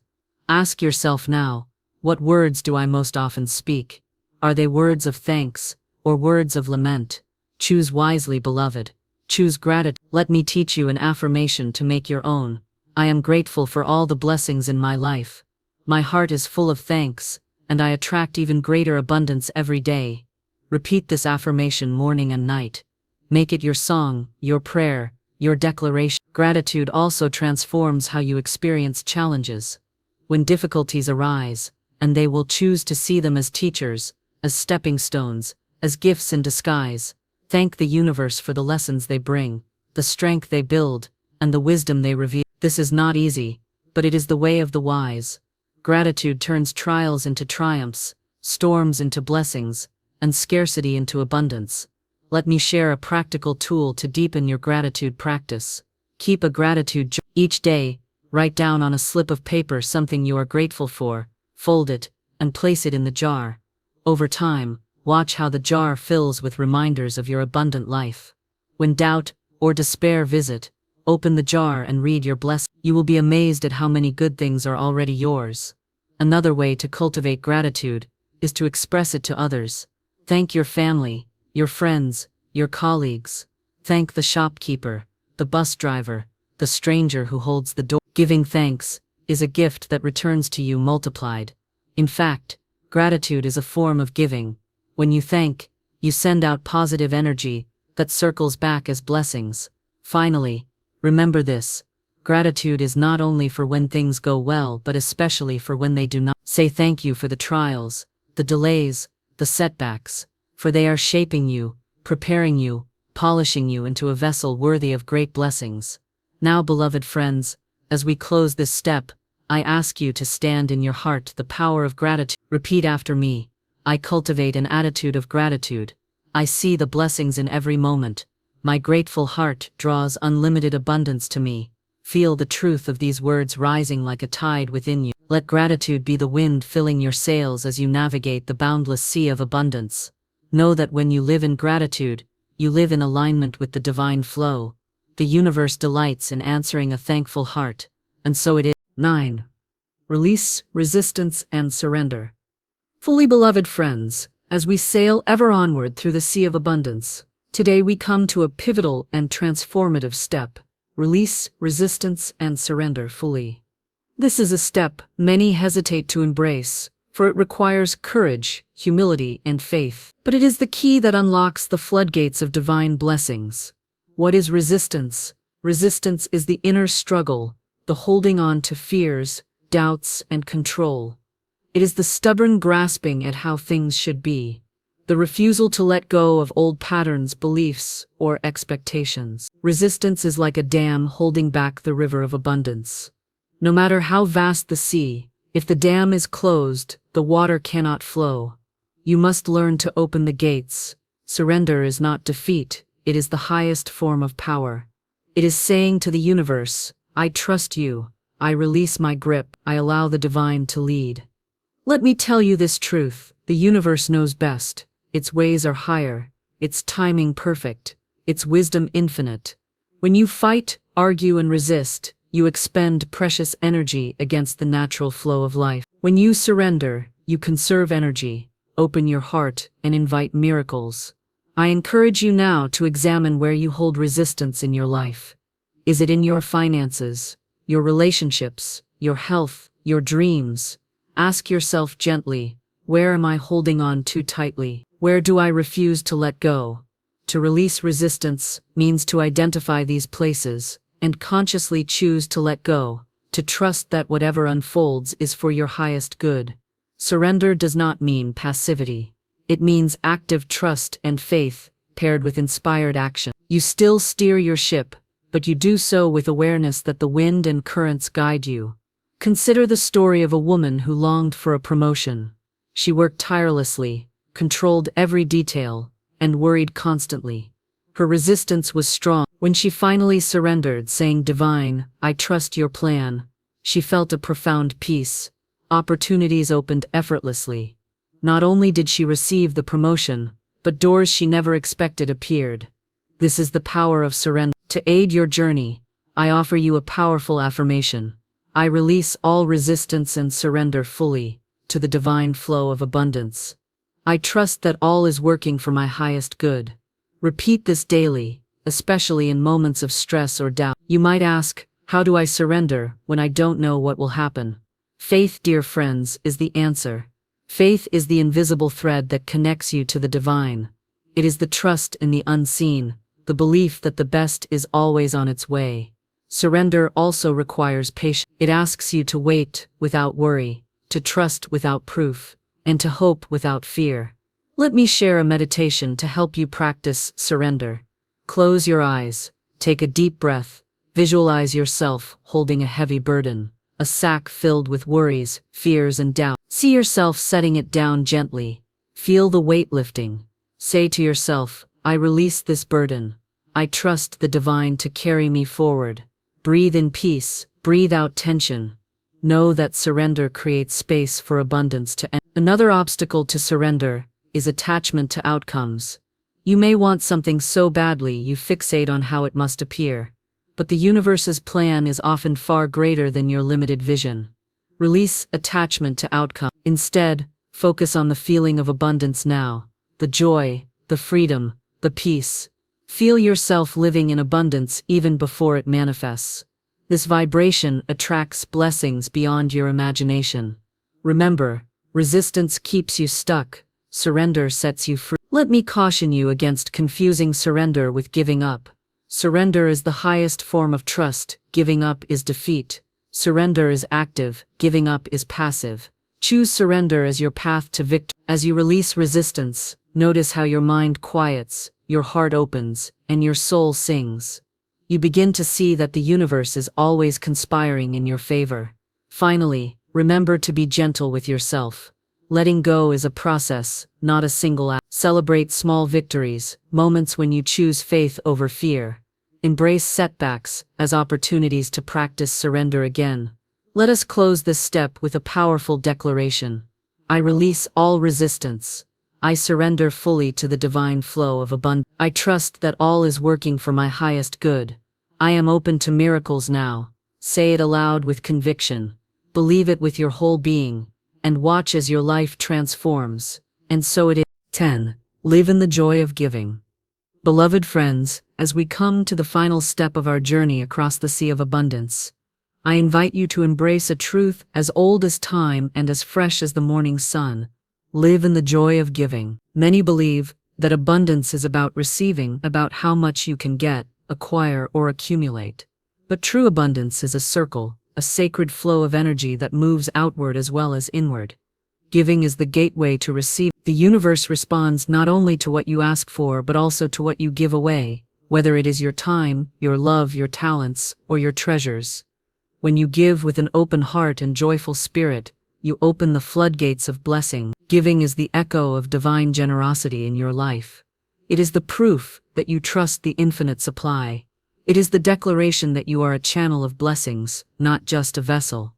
Ask yourself now, what words do I most often speak? Are they words of thanks or words of lament? Choose wisely, beloved. Choose gratitude. Let me teach you an affirmation to make your own. I am grateful for all the blessings in my life. My heart is full of thanks, and I attract even greater abundance every day. Repeat this affirmation morning and night. Make it your song, your prayer, your declaration. Gratitude also transforms how you experience challenges. When difficulties arise, and they will choose to see them as teachers, as stepping stones, as gifts in disguise, thank the universe for the lessons they bring, the strength they build, and the wisdom they reveal. This is not easy, but it is the way of the wise. Gratitude turns trials into triumphs, storms into blessings, and scarcity into abundance. Let me share a practical tool to deepen your gratitude practice. Keep a gratitude journal. Each day, write down on a slip of paper something you are grateful for, fold it, and place it in the jar. Over time, watch how the jar fills with reminders of your abundant life. When doubt or despair visit, open the jar and read your blessings. You will be amazed at how many good things are already yours. Another way to cultivate gratitude is to express it to others. Thank your family, your friends, your colleagues. Thank the shopkeeper, the bus driver, the stranger who holds the door. Giving thanks is a gift that returns to you multiplied. In fact, gratitude is a form of giving. When you thank, you send out positive energy that circles back as blessings. Finally, remember this: gratitude is not only for when things go well, but especially for when they do not. Say thank you for the trials, the delays, the setbacks, for they are shaping you, preparing you, polishing you into a vessel worthy of great blessings. Now, beloved friends, as we close this step, I ask you to stand in your heart the power of gratitude. Repeat after me. I cultivate an attitude of gratitude. I see the blessings in every moment. My grateful heart draws unlimited abundance to me. Feel the truth of these words rising like a tide within you. Let gratitude be the wind filling your sails as you navigate the boundless sea of abundance. Know that when you live in gratitude, you live in alignment with the divine flow. The universe delights in answering a thankful heart, and so it is. 9. Release, resistance, and surrender. Fully beloved friends, as we sail ever onward through the sea of abundance, today we come to a pivotal and transformative step: release, resistance, and surrender fully. This is a step many hesitate to embrace, for it requires courage, humility, and faith. But it is the key that unlocks the floodgates of divine blessings. What is resistance? Resistance is the inner struggle, the holding on to fears, doubts, and control. It is the stubborn grasping at how things should be, the refusal to let go of old patterns, beliefs, or expectations. Resistance is like a dam holding back the river of abundance. No matter how vast the sea, if the dam is closed, the water cannot flow. You must learn to open the gates. Surrender is not defeat, it is the highest form of power. It is saying to the universe, I trust you, I release my grip, I allow the divine to lead. Let me tell you this truth: the universe knows best. Its ways are higher, its timing perfect, its wisdom infinite. When you fight, argue, and resist, you expend precious energy against the natural flow of life. When you surrender, you conserve energy, open your heart, and invite miracles. I encourage you now to examine where you hold resistance in your life. Is it in your finances, your relationships, your health, your dreams? Ask yourself gently, where am I holding on too tightly? Where do I refuse to let go? To release resistance means to identify these places and consciously choose to let go, to trust that whatever unfolds is for your highest good. Surrender does not mean passivity. It means active trust and faith, paired with inspired action. You still steer your ship, but you do so with awareness that the wind and currents guide you. Consider the story of a woman who longed for a promotion. She worked tirelessly, controlled every detail, and worried constantly. Her resistance was strong. When she finally surrendered, saying, "Divine, I trust your plan," she felt a profound peace. Opportunities opened effortlessly. Not only did she receive the promotion, but doors she never expected appeared. This is the power of surrender. To aid your journey, I offer you a powerful affirmation. I release all resistance and surrender fully to the divine flow of abundance. I trust that all is working for my highest good. Repeat this daily, especially in moments of stress or doubt. You might ask, how do I surrender when I don't know what will happen? Faith, dear friends, is the answer. Faith is the invisible thread that connects you to the divine. It is the trust in the unseen, the belief that the best is always on its way. Surrender also requires patience. It asks you to wait without worry, to trust without proof, and to hope without fear. Let me share a meditation to help you practice surrender. Close your eyes, take a deep breath, visualize yourself holding a heavy burden, a sack filled with worries, fears, and doubt. See yourself setting it down gently. Feel the weight lifting. Say to yourself, I release this burden. I trust the divine to carry me forward. Breathe in peace, breathe out tension. Know that surrender creates space for abundance to enter. Another obstacle to surrender is attachment to outcomes. You may want something so badly you fixate on how it must appear. But the universe's plan is often far greater than your limited vision. Release attachment to outcome. Instead, focus on the feeling of abundance now, the joy, the freedom, the peace. Feel yourself living in abundance even before it manifests. This vibration attracts blessings beyond your imagination. Remember, resistance keeps you stuck, surrender sets you free. Let me caution you against confusing surrender with giving up. Surrender is the highest form of trust, giving up is defeat. Surrender is active, giving up is passive. Choose surrender as your path to victory. As you release resistance, notice how your mind quiets, your heart opens, and your soul sings. You begin to see that the universe is always conspiring in your favor. Finally, remember to be gentle with yourself. Letting go is a process, not a single act. Celebrate small victories, moments when you choose faith over fear. Embrace setbacks as opportunities to practice surrender again. Let us close this step with a powerful declaration. I release all resistance. I surrender fully to the divine flow of abundance. I trust that all is working for my highest good. I am open to miracles now. Say it aloud with conviction. Believe it with your whole being, and watch as your life transforms. And so it is. 10. Live in the joy of giving. Beloved friends, as we come to the final step of our journey across the sea of abundance, I invite you to embrace a truth as old as time and as fresh as the morning sun. Live in the joy of giving. Many believe that abundance is about receiving, about how much you can get, acquire, or accumulate. But true abundance is a circle, a sacred flow of energy that moves outward as well as inward. Giving is the gateway to receive. The universe responds not only to what you ask for but also to what you give away, whether it is your time, your love, your talents, or your treasures. When you give with an open heart and joyful spirit, you open the floodgates of blessing. Giving is the echo of divine generosity in your life. It is the proof that you trust the infinite supply. It is the declaration that you are a channel of blessings, not just a vessel.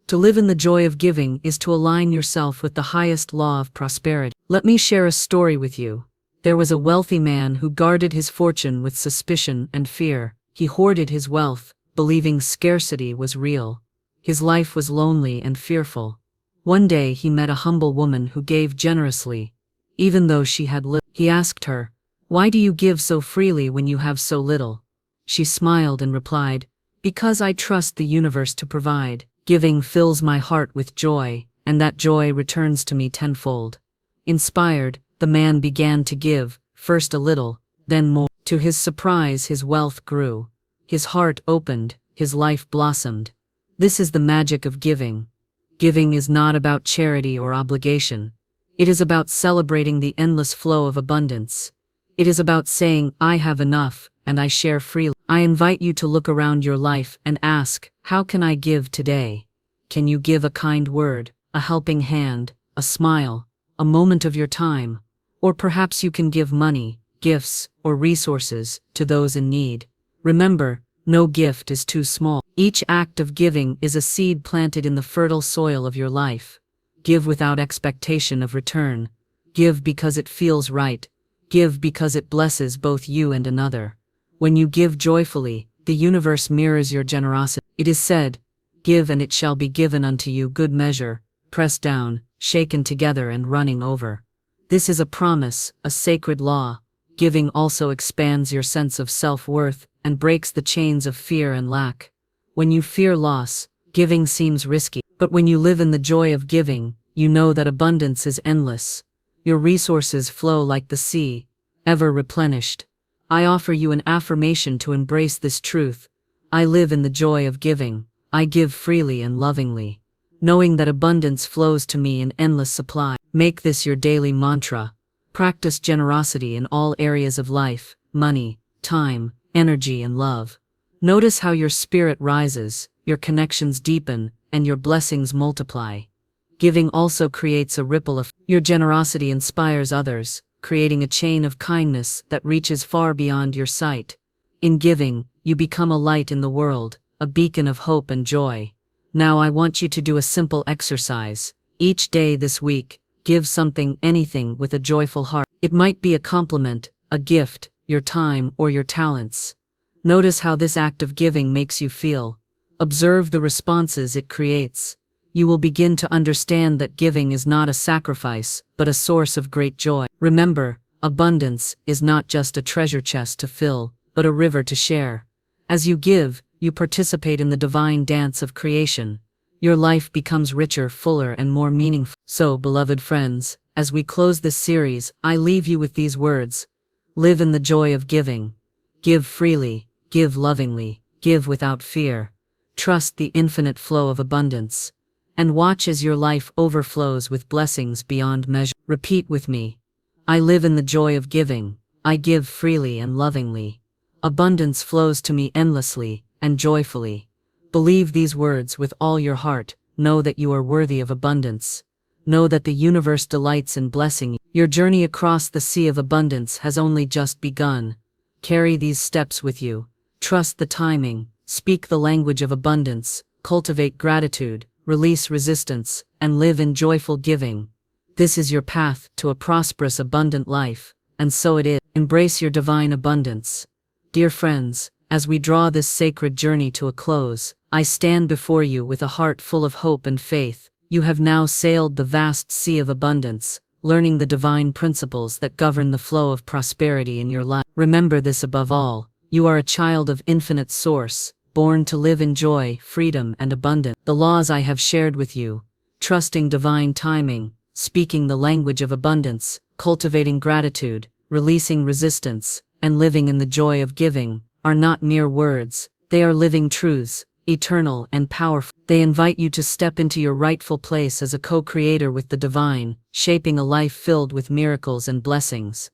To live in the joy of giving is to align yourself with the highest law of prosperity. Let me share a story with you. There was a wealthy man who guarded his fortune with suspicion and fear. He hoarded his wealth, believing scarcity was real. His life was lonely and fearful. One day he met a humble woman who gave generously, even though she had little. He asked her, "Why do you give so freely when you have so little?" She smiled and replied, "Because I trust the universe to provide. Giving fills my heart with joy, and that joy returns to me tenfold." Inspired, the man began to give, first a little, then more. To his surprise, his wealth grew. His heart opened, his life blossomed. This is the magic of giving. Giving is not about charity or obligation. It is about celebrating the endless flow of abundance. It is about saying, "I have enough, and I share freely." I invite you to look around your life and ask, how can I give today? Can you give a kind word, a helping hand, a smile, a moment of your time? Or perhaps you can give money, gifts, or resources to those in need. Remember, no gift is too small. Each act of giving is a seed planted in the fertile soil of your life. Give without expectation of return. Give because it feels right. Give because it blesses both you and another. When you give joyfully, The universe mirrors your generosity. It is said, "Give and it shall be given unto you, good measure, pressed down, shaken together and running over." This is a promise, a sacred law. Giving also expands your sense of self-worth and breaks the chains of fear and lack. When you fear loss, giving seems risky. But when you live in the joy of giving, you know that abundance is endless. Your resources flow like the sea, ever replenished. I offer you an affirmation to embrace this truth. I live in the joy of giving. I give freely and lovingly, knowing that abundance flows to me in endless supply. Make this your daily mantra. Practice generosity in all areas of life: money, time, energy, and love. Notice how your spirit rises, your connections deepen, and your blessings multiply. Giving also creates a ripple effect. Your generosity inspires others, creating a chain of kindness that reaches far beyond your sight. In giving, you become a light in the world, a beacon of hope and joy. Now I want you to do a simple exercise. Each day this week, give something, anything, with a joyful heart. It might be a compliment, a gift, your time, or your talents. Notice how this act of giving makes you feel. Observe the responses it creates. You will begin to understand that giving is not a sacrifice, but a source of great joy. Remember, abundance is not just a treasure chest to fill, but a river to share. As you give, you participate in the divine dance of creation. Your life becomes richer, fuller, and more meaningful. So, beloved friends, as we close this series, I leave you with these words. Live in the joy of giving. Give freely, give lovingly, give without fear. Trust the infinite flow of abundance. And watch as your life overflows with blessings beyond measure. Repeat with me. I live in the joy of giving. I give freely and lovingly. Abundance flows to me endlessly and joyfully. Believe these words with all your heart. Know that you are worthy of abundance. Know that the universe delights in blessing you. Your journey across the sea of abundance has only just begun. Carry these steps with you. Trust the timing. Speak the language of abundance. Cultivate gratitude. Release resistance, and live in joyful giving. This is your path to a prosperous, abundant life, and so it is. Embrace your divine abundance. Dear friends, as we draw this sacred journey to a close, I stand before you with a heart full of hope and faith. You have now sailed the vast sea of abundance, learning the divine principles that govern the flow of prosperity in your life. Remember this above all: you are a child of infinite source, born to live in joy, freedom, and abundance. The laws I have shared with you, trusting divine timing, speaking the language of abundance, cultivating gratitude, releasing resistance, and living in the joy of giving, are not mere words. They are living truths, eternal and powerful. They invite you to step into your rightful place as a co-creator with the divine, shaping a life filled with miracles and blessings.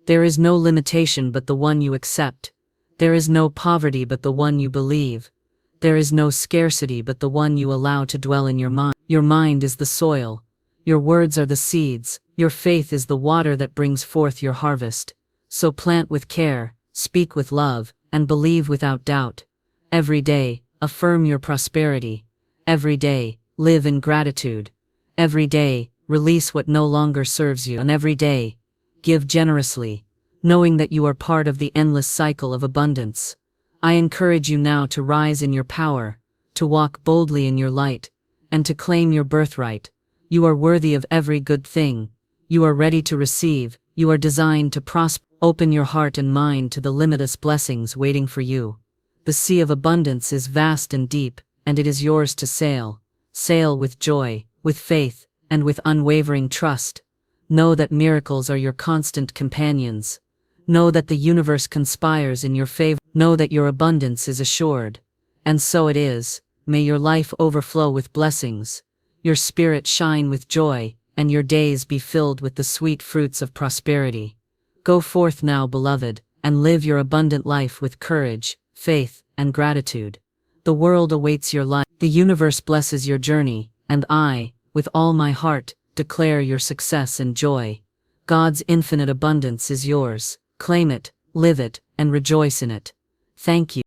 There is no limitation but the one you accept. There is no poverty but the one you believe. There is no scarcity but the one you allow to dwell in your mind. Your mind is the soil. Your words are the seeds. Your faith is the water that brings forth your harvest. So plant with care, speak with love, and believe without doubt. Every day, affirm your prosperity. Every day, live in gratitude. Every day, release what no longer serves you. And every day, give generously, knowing that you are part of the endless cycle of abundance. I encourage you now to rise in your power, to walk boldly in your light, and to claim your birthright. You are worthy of every good thing. You are ready to receive. You are designed to prosper. Open your heart and mind to the limitless blessings waiting for you. The sea of abundance is vast and deep, and it is yours to sail. Sail with joy, with faith, and with unwavering trust. Know that miracles are your constant companions. Know that the universe conspires in your favor. Know that your abundance is assured. And so it is. May your life overflow with blessings, your spirit shine with joy, and your days be filled with the sweet fruits of prosperity. Go forth now, beloved, and live your abundant life with courage, faith, and gratitude. The world awaits your life. The universe blesses your journey, and I, with all my heart, declare your success and joy. God's infinite abundance is yours. Claim it, live it, and rejoice in it. Thank you.